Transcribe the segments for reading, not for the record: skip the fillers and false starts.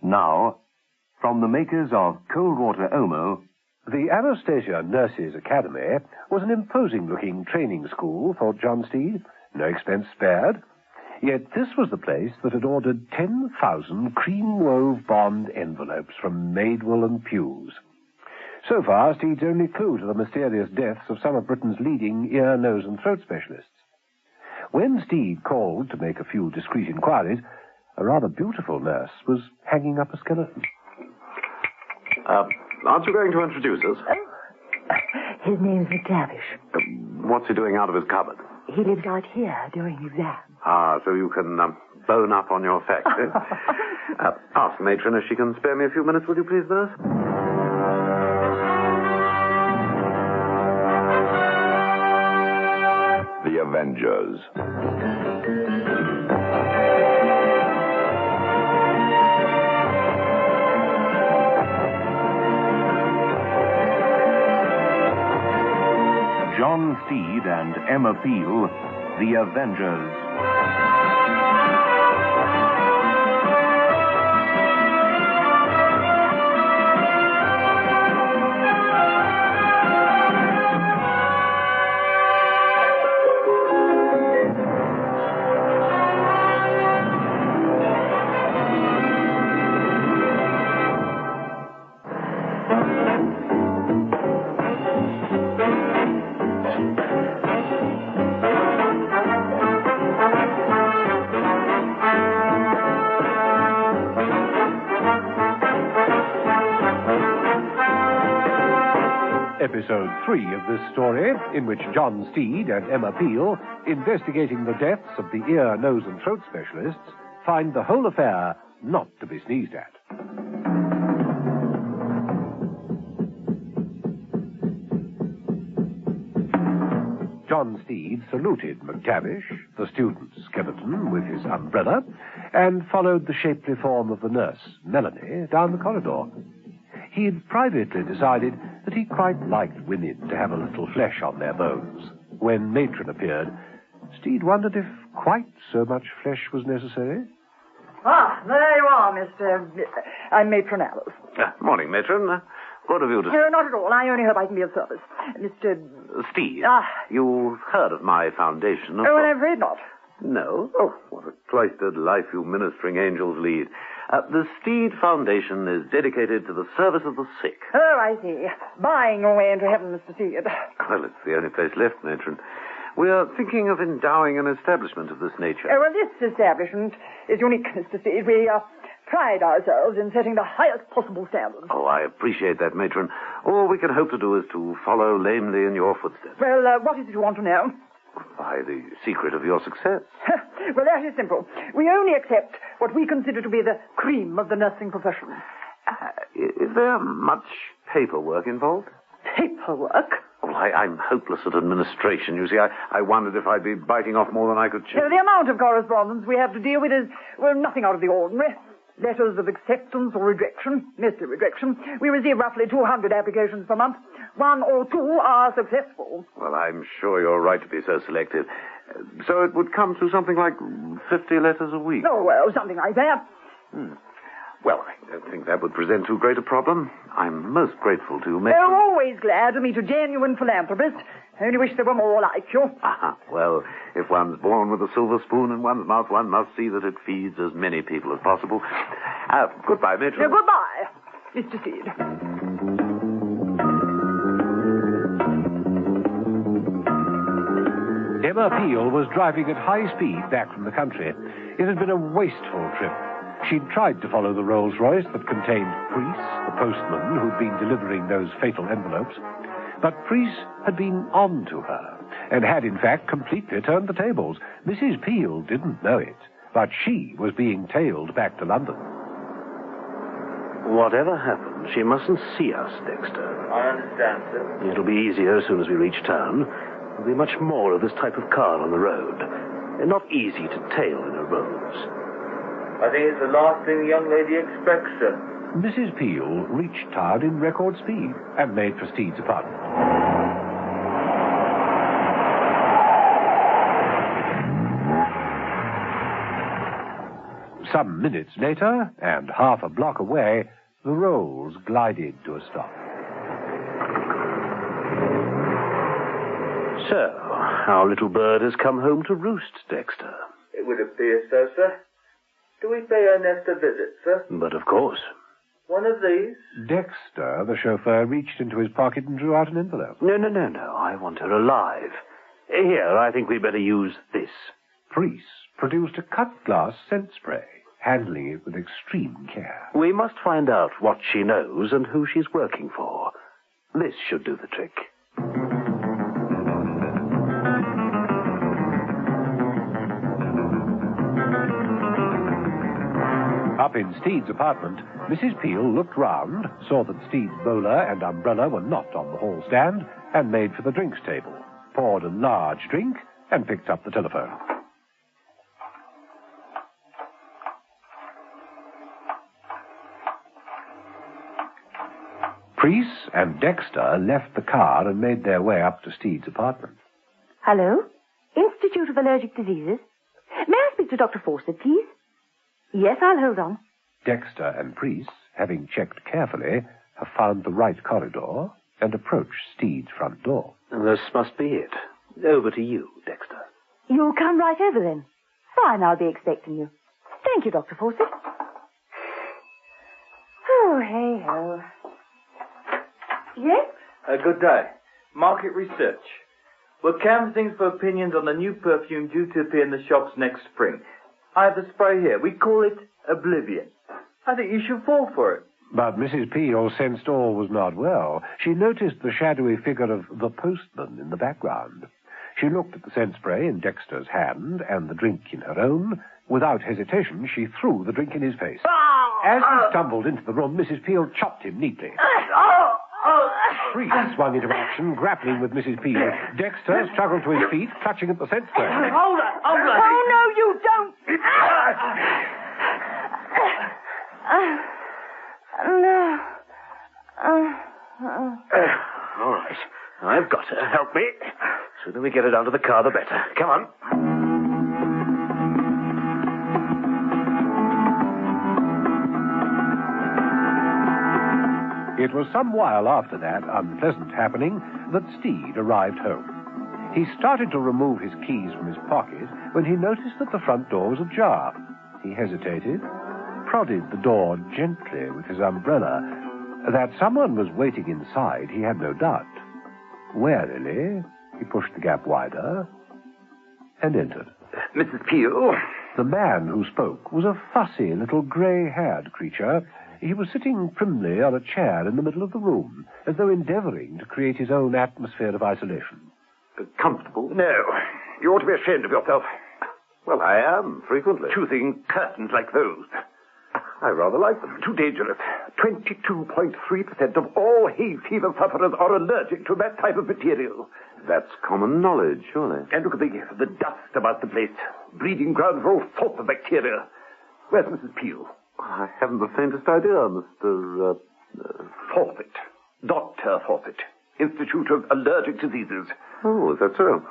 Now, from the makers of Cold Water Omo, the Anastasia Nurses Academy was an imposing-looking training school, thought John Steed. No expense spared. Yet this was the place that had ordered 10,000 cream-wove bond envelopes from Maidwell and Pew's. So far, Steed's only clue to the mysterious deaths of some of Britain's leading ear, nose and throat specialists. When Steed called to make a few discreet inquiries, a rather beautiful nurse was hanging up a skeleton. Aren't you going to introduce us? His name's McTavish. What's he doing out of his cupboard? He lives out here during exams. Ah, so you can bone up on your facts, eh? Ask the matron if she can spare me a few minutes, will you please, nurse? The Avengers. John Steed and Emma Peel, The Avengers. Episode 3 of this story, in which John Steed and Emma Peel, investigating the deaths of the ear, nose and throat specialists, find the whole affair not to be sneezed at. John Steed saluted McTavish, the student skeleton, with his umbrella, and followed the shapely form of the nurse, Melanie, down the corridor. He had privately decided that he quite liked women to have a little flesh on their bones. When Matron appeared, Steed wondered if quite so much flesh was necessary. Ah, there you are, Mr. I'm Matron Alice. Morning, matron. What have you to... No, not at all. I only hope I can be of service. Mr. Steed, Ah. you've heard of my foundation, of Oh, course. I'm afraid not. No? Oh, what a cloistered life you ministering angels lead. The Steed Foundation is dedicated to the service of the sick. Oh, I see. Buying your way into heaven, Mr. Steed. Well, it's the only place left, matron. We're thinking of endowing an establishment of this nature. Oh, well, this establishment is unique, Mr. Steed. We pride ourselves in setting the highest possible standards. Oh, I appreciate that, matron. All we can hope to do is to follow lamely in your footsteps. Well, what is it you want to know? Why, the secret of your success. Well, that is simple. We only accept what we consider to be the cream of the nursing profession. Is there much paperwork involved? Paperwork? Well, I'm hopeless at administration, you see. I wondered if I'd be biting off more than I could chew. The amount of correspondence we have to deal with is, well, nothing out of the ordinary. Letters of acceptance or rejection, mostly rejection. We receive roughly 200 applications per month. 1 or 2 are successful. Well, I'm sure you're right to be so selective. So it would come to something like 50 letters a week. Oh, well, something like that. Well, I don't think that would present too great a problem. I'm most grateful to you, Oh, matron. always glad to meet a genuine philanthropist. Only wish there were more like you. Well, if one's born with a silver spoon in one's mouth, one must see that it feeds as many people as possible. Goodbye, matron. Goodbye, Mr. Steed. Emma Peel was driving at high speed back from the country. It had been a wasteful trip. She'd tried to follow the Rolls-Royce that contained Preece, the postman who'd been delivering those fatal envelopes. But Preece had been on to her, and had, in fact, completely turned the tables. Mrs. Peel didn't know it, but she was being tailed back to London. Whatever happens, she mustn't see us, Dexter. I understand, sir. It'll be easier as soon as we reach town. There'll be much more of this type of car on the road. They're not easy to tail in a Rolls. I think it's the last thing the young lady expects, sir. Mrs. Peel reached town in record speed and made for Steed's apartment. Some minutes later, and half a block away, the Rolls glided to a stop. So, our little bird has come home to roost, Dexter. It would appear so, sir. Do we pay our nest a visit, sir? But of course. One of these? Dexter, the chauffeur, reached into his pocket and drew out an envelope. No. I want her alive. Here, I think we'd better use this. Priest produced a cut-glass scent spray, handling it with extreme care. We must find out what she knows and who she's working for. This should do the trick. Up in Steed's apartment, Mrs. Peel looked round, saw that Steed's bowler and umbrella were not on the hall stand, and made for the drinks table, poured a large drink, and picked up the telephone. Priest and Dexter left the car and made their way up to Steed's apartment. Hello? Institute of Allergic Diseases? May I speak to Dr. Fawcett, please? Yes, I'll hold on. Dexter and Priest, having checked carefully, have found the right corridor and approached Steed's front door. This must be it. Over to you, Dexter. You'll come right over then. Fine, I'll be expecting you. Thank you, Dr. Fawcett. Oh, hey-ho. Yes? Good day. Market research. We're canvassing for opinions on the new perfume due to appear in the shops next spring. I have the spray here. We call it Oblivion. I think you should fall for it. But Mrs. Peel sensed all was not well. She noticed the shadowy figure of the postman in the background. She looked at the scent spray in Dexter's hand and the drink in her own. Without hesitation, she threw the drink in his face. As he stumbled into the room, Mrs. Peel chopped him neatly. Priest swung into action, grappling with Mrs. Peel. Dexter struggled to his feet, clutching at the scent spray. Hold on. Oh, no, you don't. No. All right. I've got her. Help me. Sooner we get her down to the car, the better. Come on. It was some while after that unpleasant happening that Steed arrived home. He started to remove his keys from his pocket when he noticed that the front door was ajar. He hesitated, prodded the door gently with his umbrella. That someone was waiting inside, he had no doubt. Warily, he pushed the gap wider and entered. Mrs. Peel? The man who spoke was a fussy little grey-haired creature. He was sitting primly on a chair in the middle of the room, as though endeavoring to create his own atmosphere of isolation. Comfortable? No, you ought to be ashamed of yourself. Well, I am, frequently. Choosing curtains like those. I rather like them. Too dangerous. 22.3% of all hay fever sufferers are allergic to that type of material. That's common knowledge, surely. And look at the dust about the place. Breeding ground for all sorts of bacteria. Where's Mrs. Peel? I haven't the faintest idea, Mr. Fawcett. Dr. Fawcett. Institute of Allergic Diseases. Oh, is that so?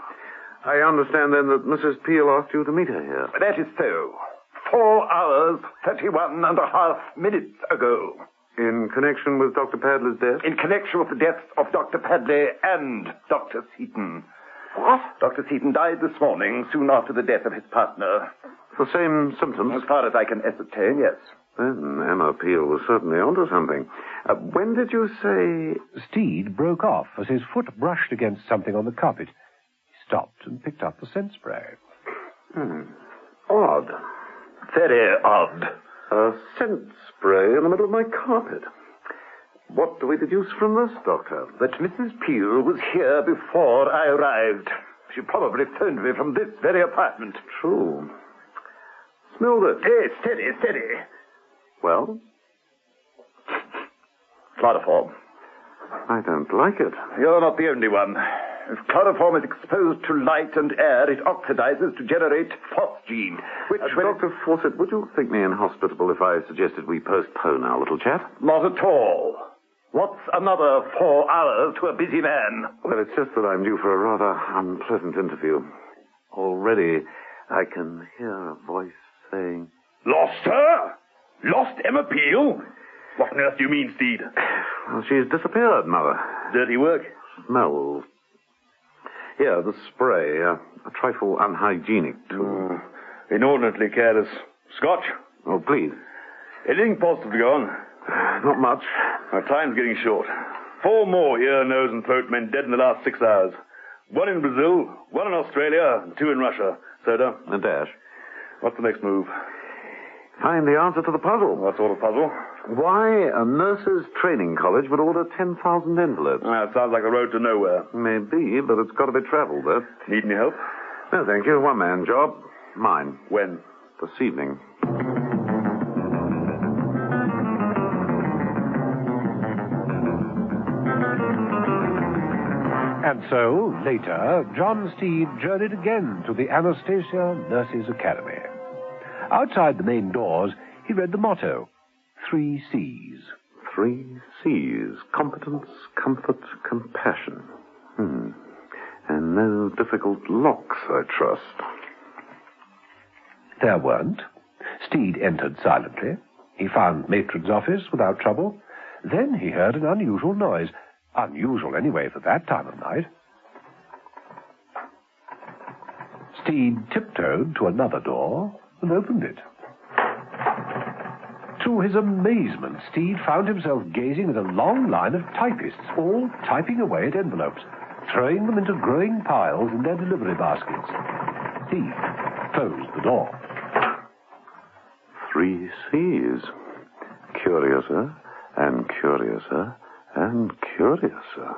I understand, then, that Mrs. Peel asked you to meet her here. That is so. 4 hours, 31 and a half minutes ago. In connection with Dr. Padley's death? In connection with the deaths of Dr. Padley and Dr. Seaton. What? Dr. Seaton died this morning, soon after the death of his partner. The same symptoms? As far as I can ascertain, yes. Then Emma Peel was certainly onto something. When did you say... Steed broke off as his foot brushed against something on the carpet. He stopped and picked up the scent spray. Odd. Very odd. A scent spray in the middle of my carpet. What do we deduce from this, Doctor? That Mrs. Peel was here before I arrived. She probably phoned me from this very apartment. True. Smell this. Hey, steady. Well? Chloroform. I don't like it. You're not the only one. If chloroform is exposed to light and air, it oxidizes to generate phosgene, which... Dr. Fawcett, would you think me inhospitable if I suggested we postpone our little chat? Not at all. What's another 4 hours to a busy man? Well, it's just that I'm due for a rather unpleasant interview. Already, I can hear a voice saying, Lost her? Lost Emma Peel? What on earth do you mean, Steed? Well, she's disappeared, Mother. Dirty work? Smells. Here, the spray. A trifle unhygienic, too. Inordinately careless. Scotch? Oh, please. Anything positive to go on? Not much. Our time's getting short. 4 more ear, nose, and throat men dead in the last 6 hours. 1 in Brazil, 1 in Australia, and 2 in Russia. Soda? A dash. What's the next move? Find the answer to the puzzle. What sort of puzzle? Why a nurses' training college would order 10,000 envelopes. It sounds like a road to nowhere. Maybe, but it's got to be traveled, though. Need any help? No, thank you. One-man job. Mine. When? This evening. And so, later, John Steed journeyed again to the Anastasia Nurses' Academy. Outside the main doors, he read the motto, 3 C's. 3 C's. Competence, comfort, compassion. And no difficult locks, I trust. There weren't. Steed entered silently. He found Matron's office without trouble. Then he heard an unusual noise. Unusual, anyway, for that time of night. Steed tiptoed to another door and opened it. To his amazement, Steed found himself gazing at a long line of typists, all typing away at envelopes, throwing them into growing piles in their delivery baskets. Steed closed the door. 3 C's. Curiouser, and curiouser, and curiouser.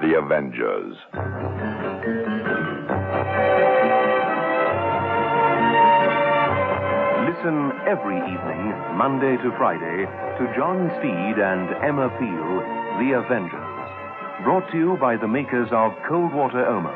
The Avengers. Listen every evening, Monday to Friday, to John Steed and Emma Peel, The Avengers. Brought to you by the makers of Cold Water Omo.